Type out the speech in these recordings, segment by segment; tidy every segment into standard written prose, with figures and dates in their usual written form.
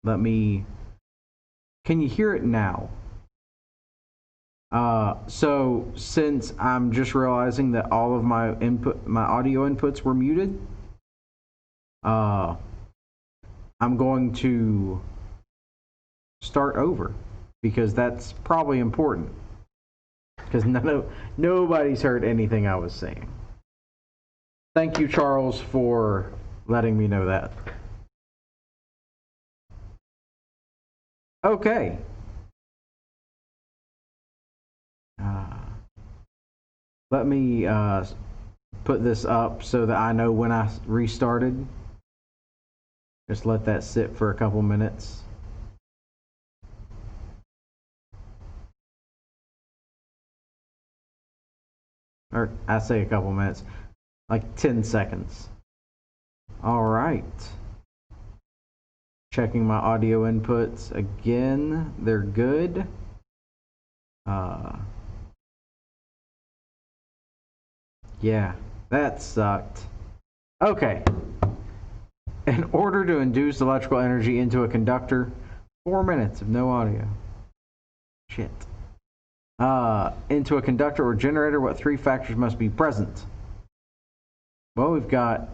Can you hear it now? So since I'm just realizing that all of my audio inputs were muted, I'm going to start over because that's probably important because nobody's heard anything I was saying. Thank you, Charles, for letting me know that. Okay. Let me put this up so that I know when I restarted. Just let that sit for a couple minutes. Or I say a couple minutes, like 10 seconds. All right. Checking my audio inputs again. They're good. Yeah, that sucked. Okay. In order to induce electrical energy into a conductor, 4 minutes of no audio. Shit. Into a conductor or generator, what three factors must be present? Well, we've got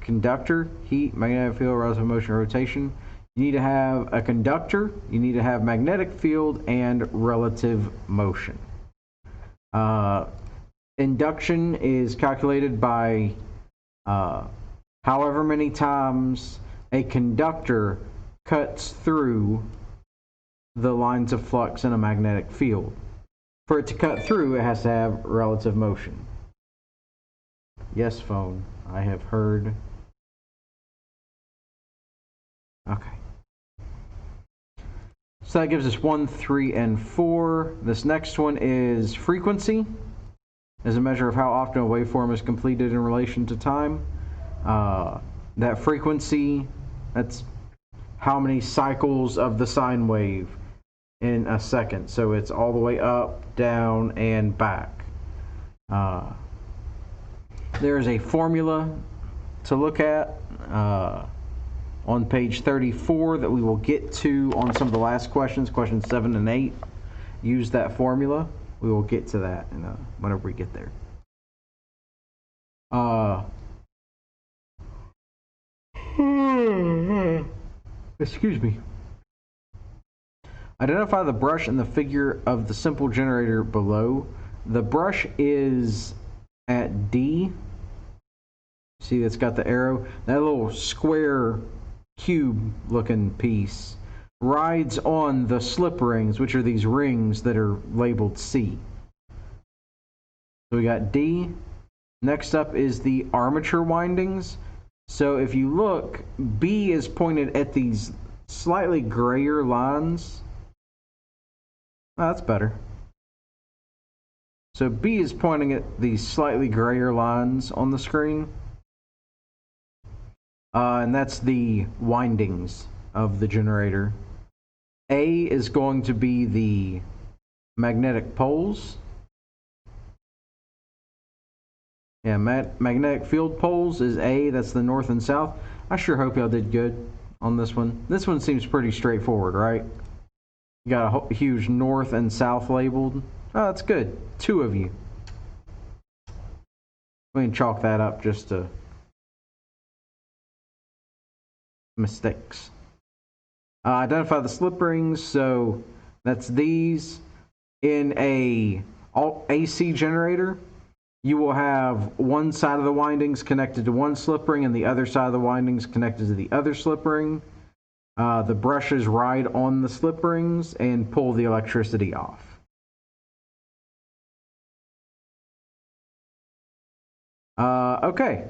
conductor, heat, magnetic field, relative motion, rotation. You need to have a conductor, you need to have magnetic field, and relative motion. Induction is calculated by however many times a conductor cuts through the lines of flux in a magnetic field. For it to cut through, it has to have relative motion. Yes, phone, I have heard. Okay. So that gives us 1, 3, and 4. This next one is frequency, as a measure of how often a waveform is completed in relation to time. That frequency, that's how many cycles of the sine wave in a second. So it's all the way up, down, and back. There is a formula to look at on page 34 that we will get to on some of the last questions, questions 7 and 8. Use that formula. We will get to that whenever we get there. Excuse me. Identify the brush in the figure of the simple generator below. The brush is at D. See, it's got the arrow. That little square cube looking piece rides on the slip rings, which are these rings that are labeled C. So we got D. Next up is the armature windings. So if you look, B is pointed at these slightly grayer lines. Oh, that's better. So B is pointing at these slightly grayer lines on the screen. And that's the windings of the generator. A is going to be the magnetic poles. Yeah, magnetic field poles is A. That's the north and south. I sure hope y'all did good on this one. This one seems pretty straightforward, right? You got a huge north and south labeled. Oh, that's good. 2 of you. We can chalk that up just to mistakes. Identify the slip rings. So that's these. In a AC generator, you will have one side of the windings connected to one slip ring and the other side of the windings connected to the other slip ring. The brushes ride on the slip rings and pull the electricity off. Okay.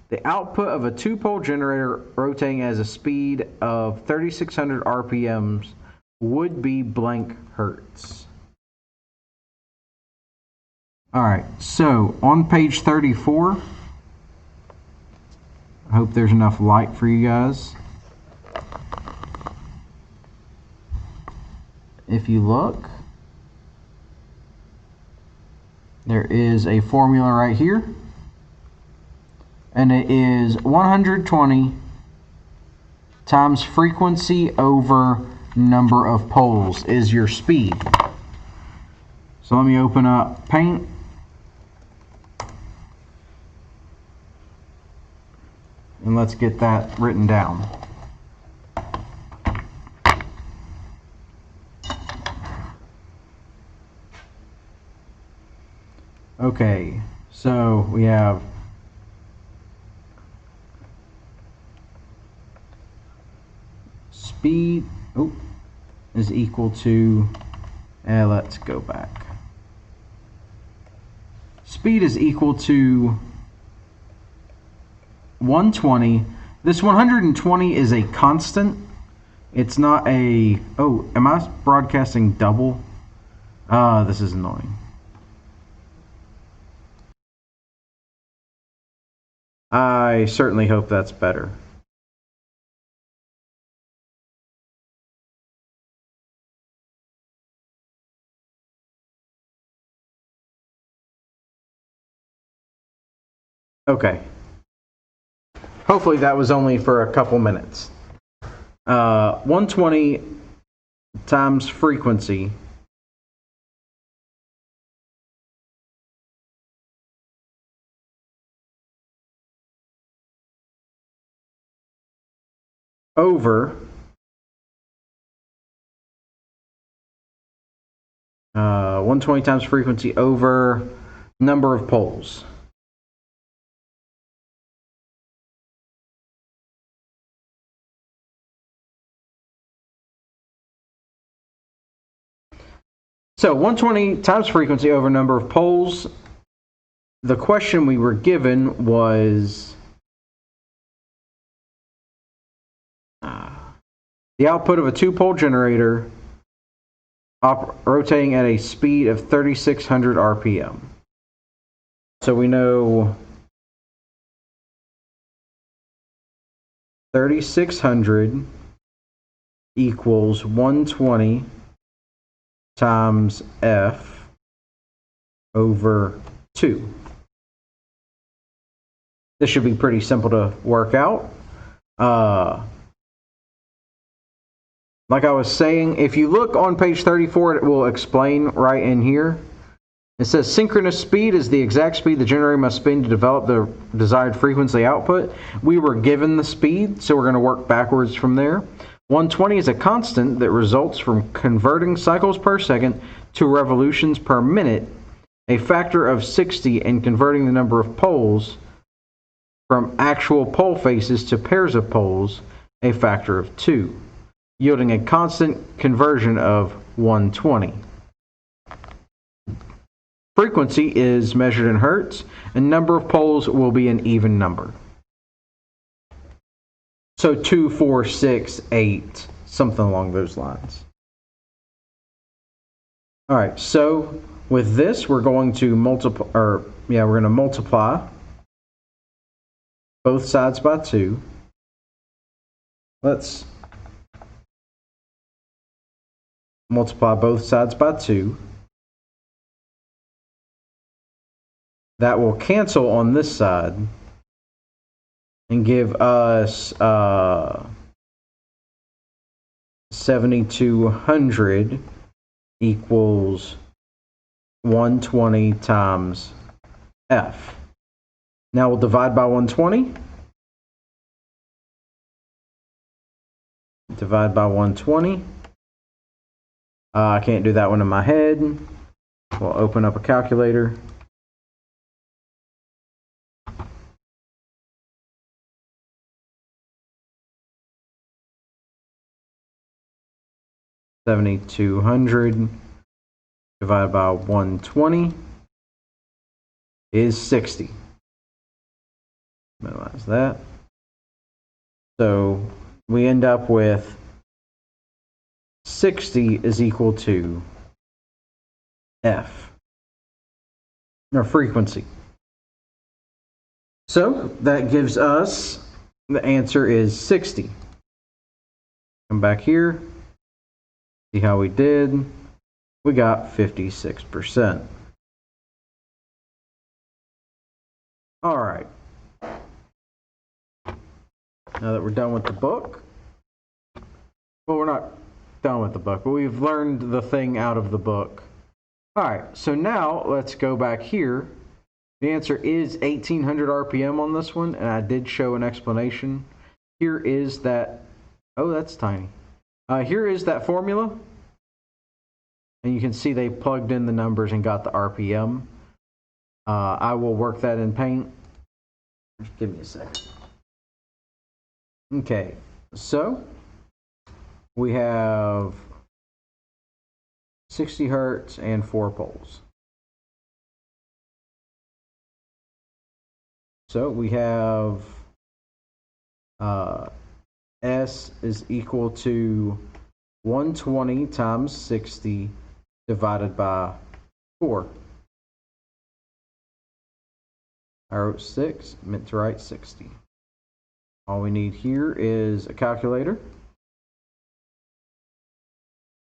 The output of a 2-pole generator rotating at a speed of 3,600 RPMs would be blank hertz. All right, so on page 34, I hope there's enough light for you guys. If you look, there is a formula right here, and it is 120 times frequency over number of poles is your speed. So let me open up Paint. And let's get that written down. Okay, so we have speed is equal to, let's go back. Speed is equal to 120. This 120 is a constant. It's not a, am I broadcasting double? This is annoying. I certainly hope that's better. Okay. Hopefully that was only for a couple minutes. 120 times frequency over 120 times frequency over number of poles. So 120 times frequency over number of poles. The question we were given was the output of a two-pole generator rotating at a speed of 3,600 RPM. So we know 3,600 equals 120 times F over 2. This should be pretty simple to work out. Like I was saying, if you look on page 34, it will explain right in here. It says synchronous speed is the exact speed the generator must spin to develop the desired frequency output. We were given the speed, so we're going to work backwards from there. 120 is a constant that results from converting cycles per second to revolutions per minute, a factor of 60, and converting the number of poles from actual pole faces to pairs of poles, a factor of 2, yielding a constant conversion of 120. Frequency is measured in hertz, and number of poles will be an even number. So 2, 4, 6, 8, something along those lines. All right, so with this, we're going to multiply both sides by 2. Let's multiply both sides by 2. That will cancel on this side and give us 7,200 equals 120 times F. Now we'll divide by 120. Divide by 120. I can't do that one in my head. We'll open up a calculator. $7,200 divided by 120 is 60. Minimize that. So we end up with 60 is equal to F, or frequency. So that gives us, the answer is 60. Come back here. See how we did? We got 56%. All right. Now that we're done with the book, Well, we're not done with the book, but we've learned the thing out of the book. All right, so now let's go back here. The answer is 1800 RPM on this one, and I did show an explanation. Here is that, oh, that's tiny. Here is that formula. And you can see they plugged in the numbers and got the RPM. I will work that in Paint. Just give me a second. Okay, so we have 60 hertz and 4 poles. So we have S is equal to 120 times 60 divided by 4. I wrote 6, meant to write 60. All we need here is a calculator.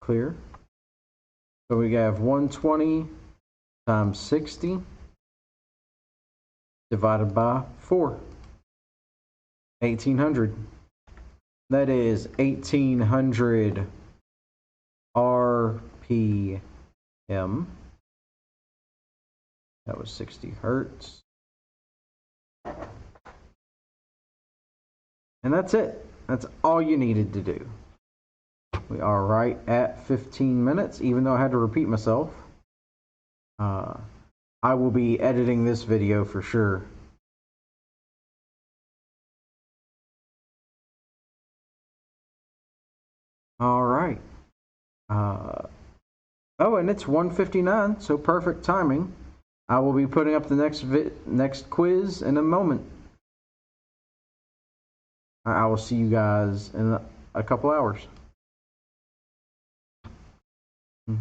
Clear. So we have 120 times 60 divided by 4. 1800. That is 1800 RPM. That was 60 hertz. And that's it. That's all you needed to do. We are right at 15 minutes, even though I had to repeat myself. I will be editing this video for sure. All right. Oh, and it's 1:59, so perfect timing. I will be putting up the next quiz in a moment. I will see you guys in a couple hours.